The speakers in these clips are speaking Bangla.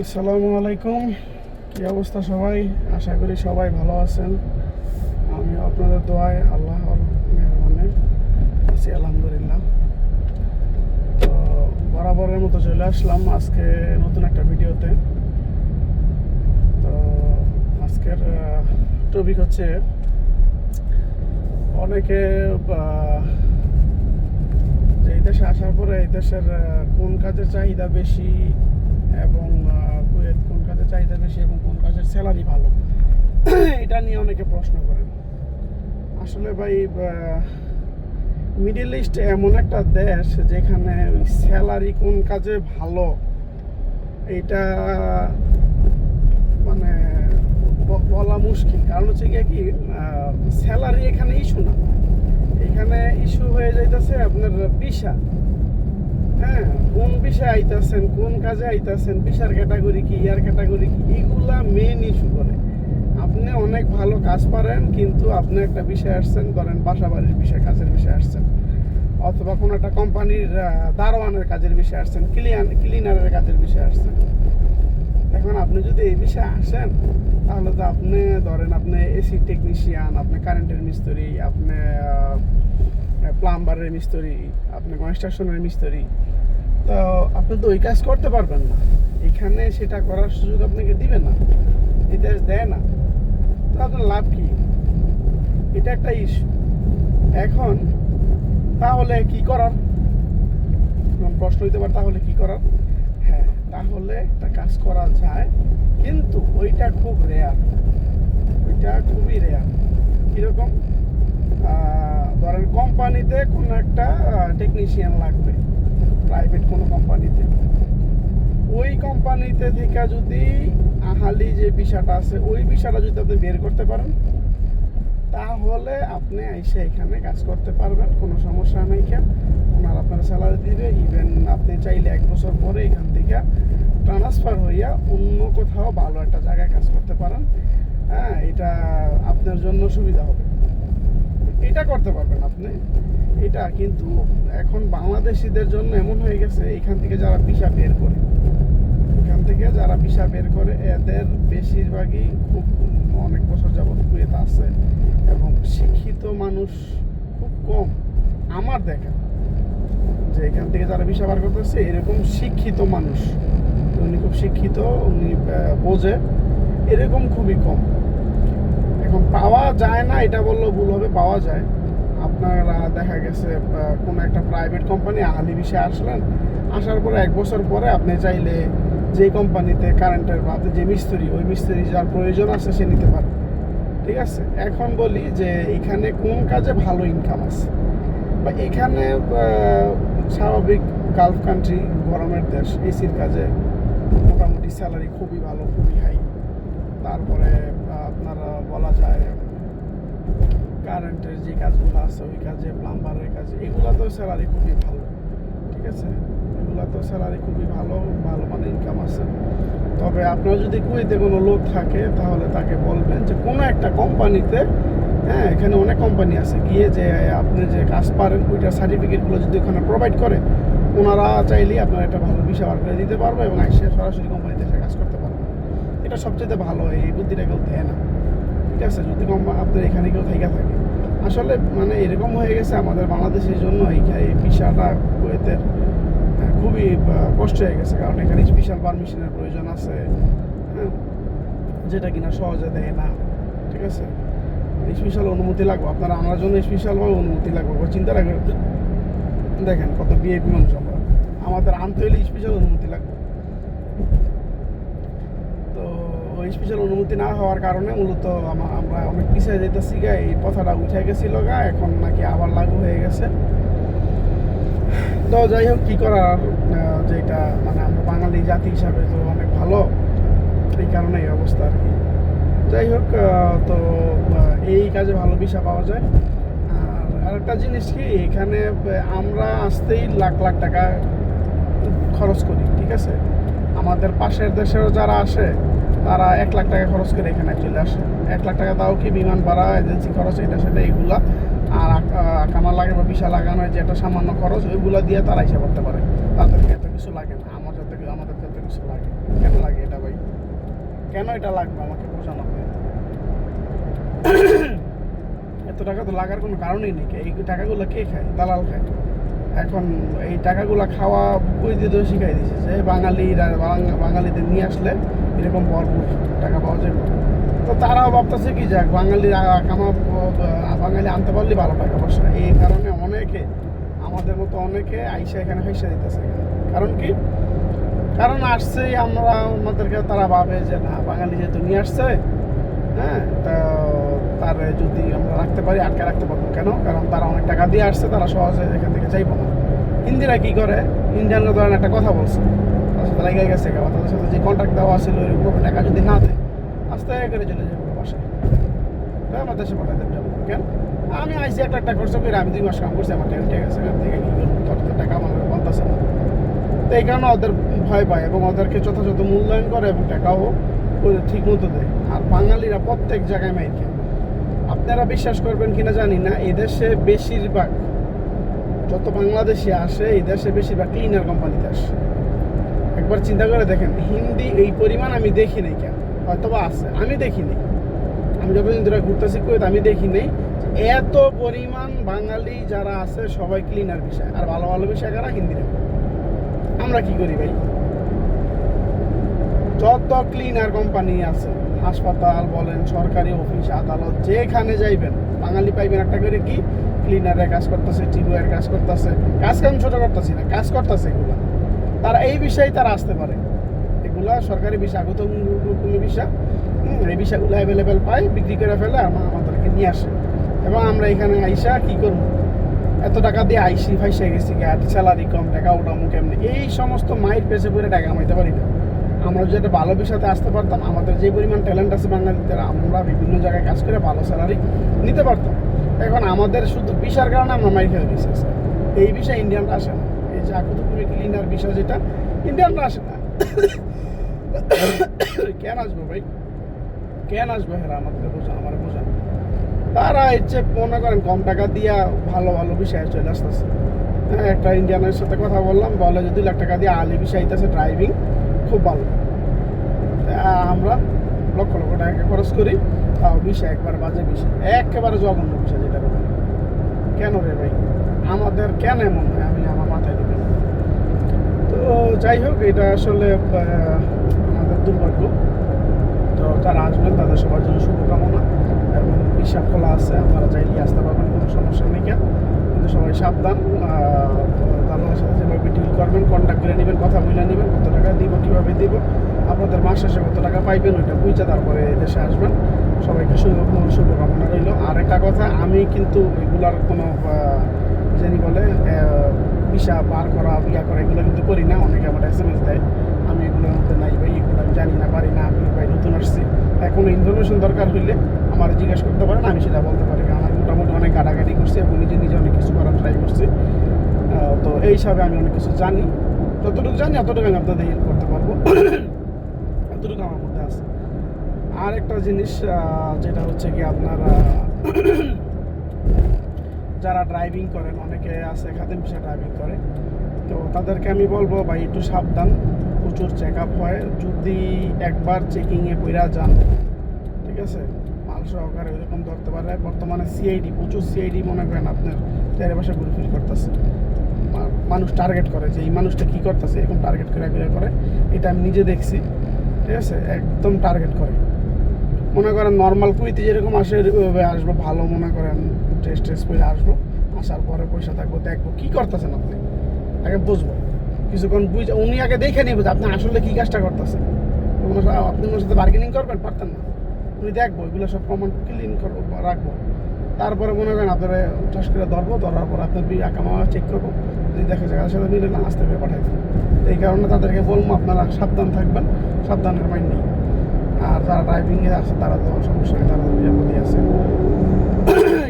আসসালামু আলাইকুম। কি অবস্থা সবাই? আশা করি সবাই ভালো আছেন। আমি আপনাদের দোয়ায় আল্লাহর মেহরবানে আছি আলহামদুলিল্লাহ। তো বরাবরের মতো চলে আসলাম আজকে নতুন একটা ভিডিওতে। তো আজকের টপিক হচ্ছে অনেকে যে এই দেশে আসার পরে এই দেশের কোন কাজের চাহিদা বেশি এবং কুয়েত কোন কাজের চাহিদা বেশি এবং কোন কাজের স্যালারি ভালো, এটা নিয়ে অনেকে প্রশ্ন করেন। আসলে ভাই, মিডল ইস্ট এমন একটা দেশ যেখানে স্যালারি কোন কাজে ভালো এটা মানে বলা মুশকিল। কারণ হচ্ছে কি স্যালারি এখানে ইস্যু না, এখানে ইস্যু হয়ে যাইতেছে আপনার ভিসা। হ্যাঁ, কোন বিষয়ে আইতাছেন, কোন কাজে আইতাছেন, ভিসার ক্যাটাগরি কি, ইয়ার ক্যাটাগরি কি, এগুলা মেন ইস্যু করে। আপনি অনেক ভালো কাজ পারেন, কিন্তু আপনি একটা বিষয় আসছেন, ধরেন বাসা বাড়ির বিষয়, কাজের বিষয় আসছেন, অথবা কোনো একটা কোম্পানির দারোয়ানের কাজের বিষয় আসছেন, ক্লিনারের কাজের বিষয় আসছেন। এখন আপনি যদি এই বিষয়ে আসেন, তাহলে তো আপনি ধরেন আপনি এসি টেকনিশিয়ান, আপনি কারেন্টের মিস্ত্রি, আপনি প্লাম্বারের মিস্ত্রি, আপনি কনস্ট্রাকশনের মিস্ত্রি, তো আপনি তো ওই কাজ করতে পারবেন না। এখানে সেটা করার সুযোগ আপনাকে দিবে না, এই দেশ দেয় না। তো আপনার লাভ কি? এটা একটা ইস্যু। এখন তাহলে কি করার প্রশ্ন হইতে পারে, তাহলে কি করার? হ্যাঁ, তাহলে একটা কাজ করা যায়, কিন্তু ওইটা খুব রেয়ার, ওইটা খুবই রেয়ার। কীরকম? ধরেন কোম্পানিতে কোনো একটা টেকনিশিয়ান লাগবে, প্রাইভেট কোনো কোম্পানিতে। ওই কোম্পানিতে থেকে যদি আহালি যে বিষয়টা আছে, ওই বিষয়টা যদি আপনি বের করতে পারেন, তাহলে আপনি এসে এখানে কাজ করতে পারবেন, কোনো সমস্যা নেই। ওনারা আপনার স্যালারি দিবে। ইভেন আপনি চাইলে 1 বছর পরে এখান থেকে ট্রান্সফার হইয়া অন্য কোথাও ভালো একটা জায়গায় কাজ করতে পারেন। হ্যাঁ, এটা আপনার জন্য সুবিধা হবে, এটা করতে পারবেন আপনি। এটা কিন্তু এখন বাংলাদেশিদের জন্য এমন হয়ে গেছে, এখান থেকে যারা ভিসা বের করে, এদের বেশিরভাগই খুব অনেক বছর যাবৎ কুয়েত আছে এবং শিক্ষিত মানুষ খুব কম। আমার দেখা যে এখান থেকে যারা ভিসা বার করতেছে, এরকম শিক্ষিত মানুষ, উনি খুব শিক্ষিত, উনি বোঝে, এরকম খুবই কম। এখন পাওয়া যায় না এটা বললেও ভুল হবে, পাওয়া যায়। আপনারা দেখা গেছে কোনো একটা প্রাইভেট কোম্পানি আহালি বিষয়ে আসলেন, আসার পরে 1 বছর পরে আপনি চাইলে যে কোম্পানিতে কারেন্টের বা যে মিস্ত্রি, ওই মিস্ত্রি যার প্রয়োজন আছে সে নিতে পারে। ঠিক আছে, এখন বলি যে এখানে কোন কাজে ভালো ইনকাম আছে, বা এখানে স্বাভাবিক গালফ কান্ট্রি, গরমের দেশ, এসির কাজে মোটামুটি স্যালারি খুবই ভালো, খুবই হাই। তারপরে আপনারা বলা যায় কারেন্টের যে কাজগুলো আছে, ওই কাজে, প্লাম্বারের কাজে, এগুলো তো স্যালারি খুবই ভালো। ঠিক আছে, এগুলো তো স্যালারি খুবই ভালো, ভালো মানে ইনকাম আছে। তবে আপনার যদি কুয়েতে কোনো লোক থাকে, তাহলে তাকে বলবেন যে কোনো একটা কোম্পানিতে, হ্যাঁ এখানে অনেক কোম্পানি আছে, গিয়ে যে আপনি যে কাজ পারেন ওইটার সার্টিফিকেটগুলো যদি ওখানে প্রোভাইড করে, ওনারা চাইলেই আপনার একটা ভালো ভিসা বার করে দিতে পারবে এবং এসে সরাসরি কোম্পানিতে এসে কাজ করতে পারবে। এটা সবচেয়ে ভালো, এই বুদ্ধিটা কেউ দেয় না। ঠিক আছে, যদি আপনার এখানে কেউ থেকে থাকে, আসলে মানে এরকম হয়ে গেছে আমাদের বাংলাদেশের জন্য এই ভিসাটা কুয়েতের খুবই কষ্ট হয়ে গেছে। কারণ এখানে স্পেশাল পারমিশনের প্রয়োজন আছে, হ্যাঁ, যেটা কিনা সহজে দেয় না। ঠিক আছে, স্পেশাল অনুমতি লাগবে, আপনারা আনার জন্য স্পেশালভাবে অনুমতি লাগবে। চিন্তা রাখবেন, দেখেন কত ভিআইপি মানুষ আমরা, আমাদের আনতে হলে স্পেশাল অনুমতি লাগবে। তো ওই স্পেশাল অনুমতি না হওয়ার কারণে মূলত আমরা অনেক পিছিয়ে যেতেছি গা, এই কথাটা উঠে গেছিল গা, এখন নাকি আবার লাগু হয়ে গেছে। তো যাই হোক, কী করার, যেটা মানে আমরা বাঙালি জাতি হিসাবে তো অনেক ভালো, এই কারণে এই অবস্থা আর কি। যাই হোক, তো এই কাজে ভালো ভিসা পাওয়া যায়। আর একটা জিনিস কি, এখানে আমরা আসতেই লাখ লাখ টাকা খরচ করি। ঠিক আছে, আমাদের পাশের দেশেও যারা আসে, তারা 1 লাখ টাকা খরচ করে এখানে চলে আসে। 1 লাখ টাকা তাও কি বিমান ভাড়া, এজেন্সি খরচ, এটা সেটা এগুলা, আর কামার লাগে বা ভিসা লাগানো যেটা সামান্য খরচ, ওইগুলো দিয়ে তারা হিসাব করতে পারে। তাদেরকে এত কিছু লাগে না, আমাদের যত কিছু লাগে। কেন লাগে এটা কেন এটা লাগবে আমাকে বোঝানো হবে। এত টাকা তো লাগার কোনো কারণই নেই। এই টাকাগুলো কে খায়? দালাল খায়। এখন এই টাকাগুলো খাওয়া কই দিয়ে তো শিখাই দিয়েছে যে বাঙালিদের নিয়ে আসলে এরকম ভরপুর টাকা পাওয়া যাবে। তো তারাও ভাবতেছে কি যাক বাঙালি বাঙালি আনতে পারলে ভালো টাকা পয়সা। এই কারণে অনেকে আমাদের মতো অনেকে আইসা এখানে হাইসা দিতেছে। কারণ কি? কারণ আসছেই আমাদেরকে তারা ভাবে যে না বাঙালি যেহেতু নিয়ে আসছে, হ্যাঁ, তা তার যদি আমরা রাখতে পারি আটকে রাখতে পারবো কেন? কারণ তারা অনেক টাকা দিয়ে আসছে, তারা সহজে এখান থেকে চাইবো না। হিন্দিরা কী করে, ইন্ডিয়ানরা ধরেন একটা কথা বলছে, তার সাথে লেগে গেছে, তাদের সাথে যে কন্ট্রাক্ট দেওয়া ছিল ওইরকম টাকা যদি না দেয় আস্তে করে চলে যাবো বাসায়, আমার দেশে পাঠাতে যাবো কেন? আমি আইসি একটা খরচ করে আমি 2 মাস কাম করছি, আমার টাকা ঠিক আছে, এখান থেকে কী করবো, তোর তো টাকা আমার বলতেছে না। তো এই কারণে ওদের ভয় পায় এবং ওদেরকে যথাযথ মূল্যায়ন করে এবং টাকাও ঠিক মতো দেয়। আর বাঙালিরা প্রত্যেক জায়গায় মাইর খায়। আপনারা বিশ্বাস করবেন কিনা জানি না, এদেশে বেশিরভাগ যত বাংলাদেশি আসে এই দেশে বেশিরভাগ ক্লিনার কোম্পানিতে আসে। একবার চিন্তা করে দেখেন, হিন্দি এই পরিমাণ আমি দেখি নাই, কেন হয়তো বা আছে, আমি দেখি নাই। আমি যতদিন ধরে ঘুরতেছি কুয়েত আমি দেখি নেই এত পরিমাণ বাঙালি যারা আছে সবাই ক্লিনার বিষয়, আর ভালো ভালো বিষয় কারা? হিন্দিরা। আমরা কি করি ভাই? যত ক্লিনার কোম্পানি আছে, হাসপাতাল বলেন, সরকারি অফিস, আদালত, যেখানে যাইবেন বাঙালি পাইবেন একটা করে কি ক্লিনারের কাজ করতেছে, টিউবওয়ের কাজ করতেছে। কাজ কাম ছোটো করতেছি না, কাজ করতেছে এগুলো। তারা এই বিষয়ে তারা আসতে পারে, এগুলা সরকারি বিষয়, আগত হুকুমি বিষয়। এই বিষয়গুলো অ্যাভেলেবেল পাই, বিক্রি করে ফেলে আমাদেরকে নিয়ে আসে। এবং আমরা এখানে আইসা কি করবো? এত টাকা দিয়ে আইসি ফাইসে গেছি, স্যালারি কম, টাকা ওঠামো কেমনি, এই সমস্ত মাইর পেছে করে টাকা কামাইতে পারি না। আমরা যদি একটা ভালো বিষয়তে আসতে পারতাম, আমাদের যে পরিমাণ ট্যালেন্ট আছে বাঙালিদের, আমরা বিভিন্ন জায়গায় কাজ করে ভালো স্যালারি নিতে পারতাম। এখন আমাদের শুধু বিষয়ের কারণে আমরা মাইর খেয়ে দিচ্ছি। এই বিষয়ে ইন্ডিয়ানরা আসে না। এই যে আকুতুকুমি ক্লিনার বিষয় যেটা, ইন্ডিয়ানরা আসে না। কেন আসবো ভাই? কেন আসবো? হেরা আমাদের বোঝান, আমার বোঝান। তারা ইচ্ছে মনে করেন কম টাকা দিয়া ভালো ভালো বিষয়ে চলে আসতেছে। হ্যাঁ, একটা ইন্ডিয়ানের সাথে কথা বললাম, বলে যে 2 লাখ টাকা দিয়ে আলি বিষয় আইতেছে, ড্রাইভিং খুব ভালো। আমরা লক্ষ লক্ষ টাকা খরচ করি, তাও বিষয় একবার বাজে বিষয়, একেবারে জঘন্য বিষয় যেটা বলে। কেন রে ভাই? আমাদের কেন এমন হয় আমি আমার মাথায় দিবি। তো যাই হোক, এটা আসলে আমাদের দুর্ভাগ্য। তো যারা আসবেন তাদের সবার জন্য শুভকামনা এবং হিসাব খোলা আছে, আপনারা চাইলে আসতে পারবেন, কোনো সমস্যা নেই। কেন কিন্তু সবাই সাবধান। দালালের সাথে যেভাবে ডিল করবেন, কন্ট্যাক্ট করে নেবেন, কথা বলে নেবেন, কত টাকা দিব, কীভাবে দিব, আপনাদের মাস শেষে কত টাকা পাইবেন ওইটা বুঝে তারপরে দেশে আসবেন। সবাইকে শুভকামনা রইল। আর একটা কথা, আমি কিন্তু এগুলার কোনো জানি বলে ভিসা বার করা, ইয়া করা, এগুলো কিন্তু করি না। অনেকে আমার SMS দেয়, আমি এগুলোর মধ্যে নাই ভাই, এগুলো আমি জানি না, পারি না, আমি ভাই নতুন আসছি। কোনো ইনফরমেশন দরকার হইলে আমার জিজ্ঞাসা করতে পারেন, আমি সেটা বলতে পারি। কারণ আমি মোটামুটি অনেক ঘাটাঘাটি করছি এবং নিজে নিজে অনেক কিছু করার ট্রাই করছি। তো এই হিসাবে আমি অনেক কিছু জানি, যতটুকু জানি অতটুকু আমি আপনাদের হেল্প করতে পারবো, এতটুকু আমার মধ্যে আছে। আর একটা জিনিস যেটা হচ্ছে কি, আপনারা যারা ড্রাইভিং করেন, অনেকে আছে খাদেম পেশা ড্রাইভিং করে, তো তাদেরকে আমি বলবো ভাই একটু সাবধান, প্রচুর চেক আপ হয়। যদি একবার চেকিংয়ে পইরা যান, ঠিক আছে, মাল সহকারে ওইরকম ধরতে পারে। বর্তমানে সিআইডি, প্রচুর সিআইডি মনে করেন আপনার চারিপাশে ঘুরে ফিল করতেছে, মানুষ টার্গেট করে যে এই মানুষটা কী করতেছে, এরকম টার্গেট করে। এটা আমি নিজে দেখছি, ঠিক আছে, একদম টার্গেট করে। মনে করেন নর্মাল কুইতে যেরকম আসে ওইভাবে আসবো, ভালো মনে করেন টেস্ট করে আসবো, আসার পরে পয়সা থাকবো, দেখবো কী করতেছেন আপনি, আগে বুঝবো কিছুক্ষণ বুঝে, উনি আগে দেখে নিয়ে বুঝে আপনি আসলে কী কাজটা করতেছেন। আপনি ওনার সাথে বার্গেনিং করবেন, পারতেন না, উনি দেখবো এগুলো সব প্রমাণ ক্লিন করবো, রাখবো। তারপরে মনে করেন আপনারা ঠাস করে ধরবো, ধরার পর আপনার কামা চেক করবো, যদি দেখা যায় সাথে মিলে না আসতে করে পাঠাই দেবো। এই কারণে তাদেরকে বলবো আপনারা সাবধান থাকবেন, সাবধানের মাইন্ড নেই। আর যারা ড্রাইভিংয়ে আছে তারা তো সমস্যা নেই, তারা তো নিরাপদে আছে।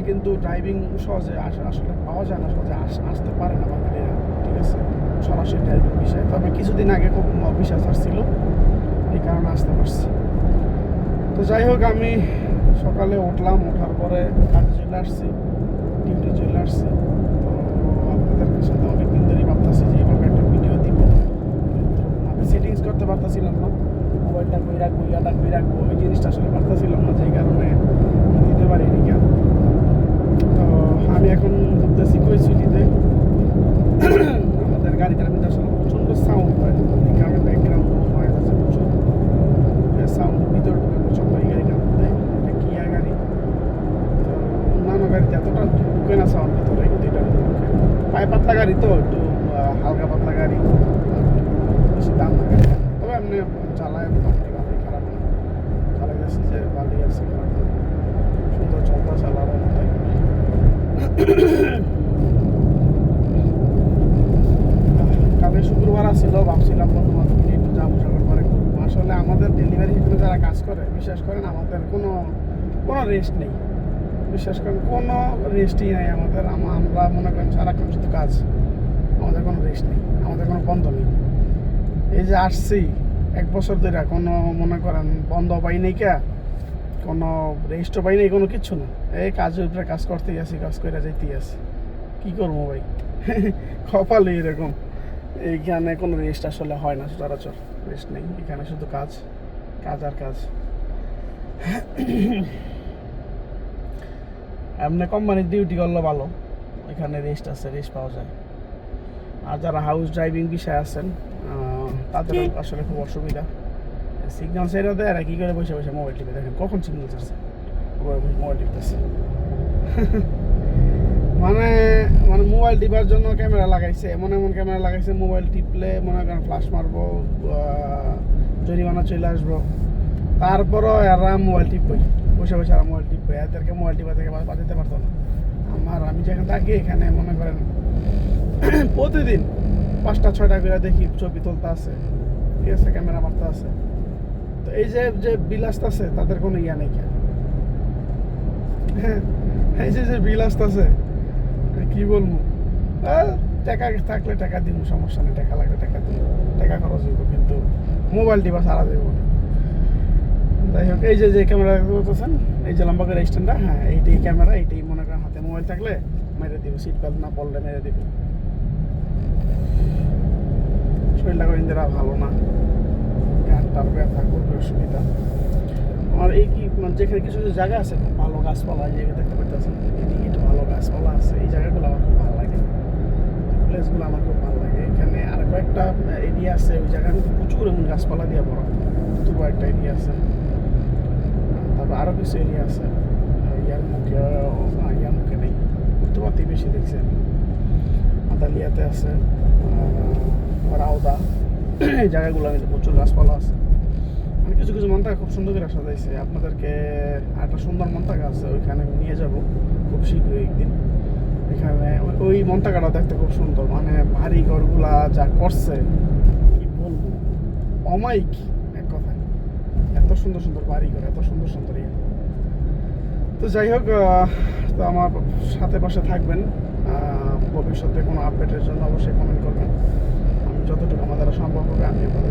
কিন্তু ড্রাইভিং সহজে আসলে পাওয়া যায় না, সহজে আসতে পারে না বাঙালিরা, ঠিক আছে, সরাসরি ড্রাইভিং বিষয়ে। তবে কিছুদিন আগে খুব বিশ্বাস আসছিল, এই কারণে আসতে পারছি। তো যাই হোক, আমি সকালে উঠলাম, ওঠার পরে কাজে চলে আসছি, ডিউটি চলে আসছি। তো আপনাদের সাথে অনেকদিন ধরেই ভাবতেছি যে এইভাবে একটা ভিডিও দিব, কিন্তু আমি সেটিংস করতে পারতেছিলাম না। মোবাইল এটা কই রাখবো ইয়াটা কই রাখবো ওই জিনিসটা আসলে পারতেছিলাম না, যেই কারণে দিতে পারিনি কেন। তো আমি এখন ঘুরতেছি কৈশুলিতে। আমাদের গাড়িটার মধ্যে আসলে প্রচণ্ড সাউন্ড হয়, গ্রামের ব্যাকগ্রাউন্ড নয়েজ আছে প্রচুর, সাউন্ড ভিতর প্রচণ্ড এই গাড়িটার মধ্যে। এটা কিয়া গাড়ি, তো অন্যান্য গাড়িতে এতটা ঢুকে না সাউন্ড ভিতরে, কিন্তু এটা ঢুকে। পায়ে পাতলা গাড়ি তো একটু হালকা পাতলা গাড়ি, বেশি দাম না গাড়ি, তবে এমনি চালায় মোটামুটি ভালোই, খারাপ না। চালাই যাচ্ছি যে ভালোই আছে, খারাপ না, সুন্দর চলতা চালানোর মধ্যে। কালকে শুক্রবার আসছিল, ভাবছিলাম বন্ধু বান্ধব নিয়ে একটু যাবো সকাল পরে। আসলে আমাদের ডেলিভারি হিসেবে যারা কাজ করে, বিশ্বাস করেন আমাদের কোনো রেস্ট নেই, বিশ্বাস করেন কোনো রেস্টই নাই আমাদের। আমরা মনে করেন সারাক্ষণ শুধু কাজ, আমাদের কোনো রেস্ট নেই, আমাদের কোনো বন্ধ নেই। এই যে আসছি 1 বছর ধরে কোনো মনে করেন বন্ধ পাই নেই, কে কোনো রেস্টও পাই নেই, কোনো কিচ্ছু না। এই কাজের উপরে কাজ করতেই আসি, কাজ করে যাইতেই আসি, কী করবো ভাই। কপালে এরকম, এইখানে কোনো রেস্ট আসলে হয় না, সচরাচর রেস্ট নেই এখানে, শুধু কাজ কাজ আর কাজ। এমনি কোম্পানির ডিউটি করলে ভালো, এখানে রেস্ট আছে, রেস্ট পাওয়া যায়। আর যারা হাউস ড্রাইভিং বিষয় আছেন তাদের আসলে খুব অসুবিধা। সিগন্যাল ছেড়ে দেয়, আর কী করে বসে বসে মোবাইল টিপে, দেখেন কখন সিগন্যাল ছাড়ছে, মোবাইল টিপতেছে। মানে মোবাইল টিপার জন্য ক্যামেরা লাগাইছে, এমন ক্যামেরা লাগাইছে, মোবাইল টিপলে মনে করেন ফ্লাশ মারবো, জরিমানা চলে আসবো, তারপরও এরা মোবাইল টিপবই, বসে বসে আর মোবাইল টিপবই, এদেরকে মোবাইল টিপা থেকে বাঁচাতে পারতো না। আমি যেখানে থাকি এখানে মনে করেন প্রতিদিন 5টা-6টা করে দেখি ছবি তুলতে আছে, ঠিক আছে, ক্যামেরা মারতে আছে। তো এই যে বিল আসতেছে তাদের কোনো ইয়া নেই, কেন এই যে বিল আসতেছে কি বলবো, টাকা থাকলে টাকা দিব, সমস্যা নেই, টাকা লাগলে টাকা দিব, টাকা খরচ হইব, কিন্তু মোবাইল টিপা সারা দেব না। যাই হোক, এই যে ক্যামেরা করতেছেন, এই যে লম্বা করে স্ট্যান্ডটা, হ্যাঁ এইটাই ক্যামেরা, এইটাই মনে করেন হাতে মোবাইল থাকলে মেরে দিব, সিট বেল্ট না পড়লে মেরে দিব। শরীরটা করে ইন্দিরা ভালো না, গানটার ব্যথা করবে, অসুবিধা। আর এই কি যেখানে কিছু কিছু জায়গা আছে খুব ভালো গাছপালা, এই জায়গায় দেখতে পাচ্ছেন, এদিকে একটু ভালো গাছপালা আছে, এই জায়গাগুলো আমার খুব ভালো লাগে, প্লেসগুলো আমার খুব ভালো লাগে। এখানে আর কয়েকটা এরিয়া আছে, ওই জায়গার মধ্যে প্রচুর এমন গাছপালা দিয়ে বড়, দুটো একটা এরিয়া আছে, তারপর আরও কিছু এরিয়া আছে ইয়ার মুখে নেই, উত্তরপাতি বেশি দেখছেন, আদালিয়াতে আছে, রাউদা, এই জায়গাগুলো কিন্তু প্রচুর গাছপালা আছে। মানে কিছু কিছু মন্তাকা খুব সুন্দর করে সাজাইছে। আপনাদেরকে একটা সুন্দর মন্তাকা আছে, ওইখানে নিয়ে যাব খুব শীঘ্রই একদিন। এখানে ওই মন্তাকাটা দেখতে খুব সুন্দর, মানে ভারী ঘরগুলা যা করছে কি বলবো, অমায়িক এক কথায়, এত সুন্দর সুন্দর বাড়ি ঘর, এত সুন্দর সুন্দর ইয়ে। তো যাই হোক, তো আমার সাথে পাশে থাকবেন, ভবিষ্যতে কোনো আপডেটের জন্য অবশ্যই কমেন্ট করবেন। আমি যতটুকু আমার দ্বারা সম্ভব হবে আমি আপনাদের